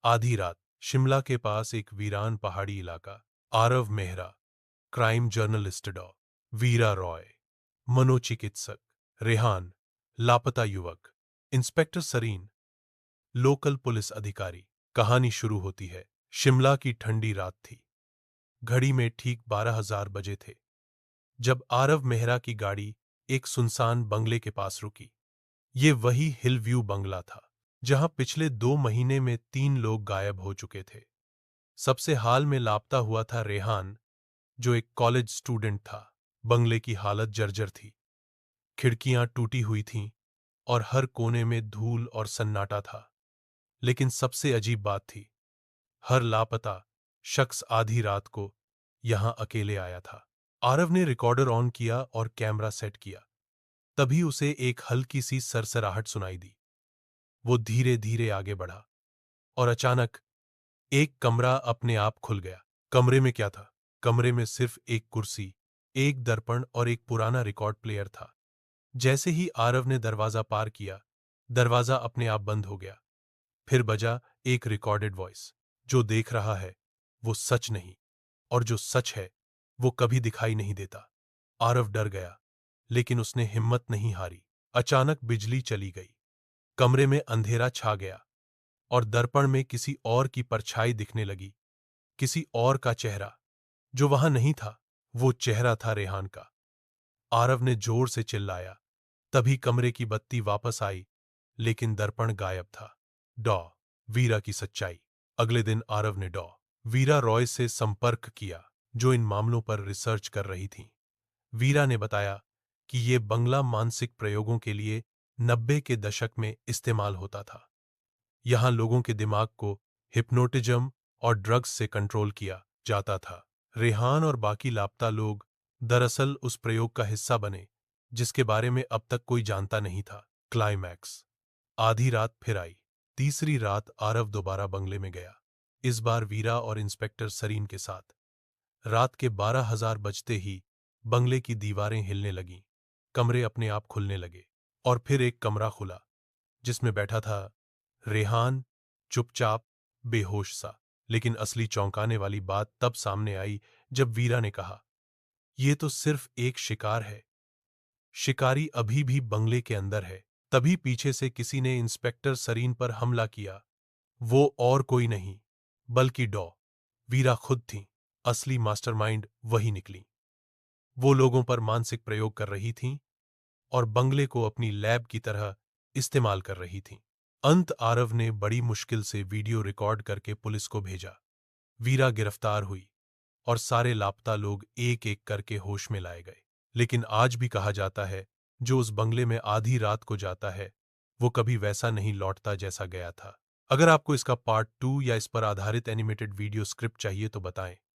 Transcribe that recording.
आधी रात शिमला के पास एक वीरान पहाड़ी इलाका। आरव मेहरा, क्राइम जर्नलिस्ट डॉ वीरा रॉय, मनोचिकित्सक रेहान, लापता युवक इंस्पेक्टर सरीन, लोकल पुलिस अधिकारी। कहानी शुरू होती है। शिमला की ठंडी रात थी। घड़ी में ठीक 12,000 बजे थे जब आरव मेहरा की गाड़ी एक सुनसान बंगले के पास रुकी। ये वही हिल व्यू बंगला था जहां पिछले 2 महीने में 3 लोग गायब हो चुके थे। सबसे हाल में लापता हुआ था रेहान, जो एक कॉलेज स्टूडेंट था। बंगले की हालत जर्जर थी। खिड़कियां टूटी हुई थीं और हर कोने में धूल और सन्नाटा था। लेकिन सबसे अजीब बात थी, हर लापता शख्स आधी रात को यहां अकेले आया था। आरव ने रिकॉर्डर ऑन किया और कैमरा सेट किया। तभी उसे एक हल्की सी सरसराहट सुनाई दी। वो धीरे धीरे आगे बढ़ा और अचानक एक कमरा अपने आप खुल गया। कमरे में क्या था? कमरे में सिर्फ एक कुर्सी, एक दर्पण और एक पुराना रिकॉर्ड प्लेयर था। जैसे ही आरव ने दरवाजा पार किया, दरवाजा अपने आप बंद हो गया। फिर बजा एक रिकॉर्डेड वॉइस, जो देख रहा है वो सच नहीं, और जो सच है वो कभी दिखाई नहीं देता। आरव डर गया, लेकिन उसने हिम्मत नहीं हारी। अचानक बिजली चली गई। कमरे में अंधेरा छा गया और दर्पण में किसी और की परछाई दिखने लगी। किसी और का चेहरा, जो वहां नहीं था। वो चेहरा था रेहान का। आरव ने जोर से चिल्लाया। तभी कमरे की बत्ती वापस आई, लेकिन दर्पण गायब था। डॉ वीरा की सच्चाई। अगले दिन आरव ने डॉ वीरा रॉय से संपर्क किया, जो इन मामलों पर रिसर्च कर रही थीं। वीरा ने बताया कि ये बंगला मानसिक प्रयोगों के लिए 90 के दशक में इस्तेमाल होता था। यहां लोगों के दिमाग को हिप्नोटिज्म और ड्रग्स से कंट्रोल किया जाता था। रेहान और बाकी लापता लोग दरअसल उस प्रयोग का हिस्सा बने, जिसके बारे में अब तक कोई जानता नहीं था। क्लाइमैक्स। आधी रात फिर आई। तीसरी रात आरव दोबारा बंगले में गया, इस बार वीरा और इंस्पेक्टर सरीन के साथ। रात के 12,000 बजते ही बंगले की दीवारें हिलने लगीं, कमरे अपने आप खुलने लगे, और फिर एक कमरा खुला, जिसमें बैठा था रेहान, चुपचाप, बेहोश सा। लेकिन असली चौंकाने वाली बात तब सामने आई जब वीरा ने कहा, "ये तो सिर्फ एक शिकार है। शिकारी अभी भी बंगले के अंदर है।" तभी पीछे से किसी ने इंस्पेक्टर सरीन पर हमला किया। वो और कोई नहीं, बल्कि डॉ वीरा खुद थीं। असली मास्टरमाइंड वही निकली। वो लोगों पर मानसिक प्रयोग कर रही थीं और बंगले को अपनी लैब की तरह इस्तेमाल कर रही थीं। अंत आरव ने बड़ी मुश्किल से वीडियो रिकॉर्ड करके पुलिस को भेजा। वीरा गिरफ्तार हुई और सारे लापता लोग एक एक करके होश में लाए गए। लेकिन आज भी कहा जाता है, जो उस बंगले में आधी रात को जाता है, वो कभी वैसा नहीं लौटता जैसा गया था। अगर आपको इसका पार्ट 2 या इस पर आधारित एनिमेटेड वीडियो स्क्रिप्ट चाहिए तो बताएं।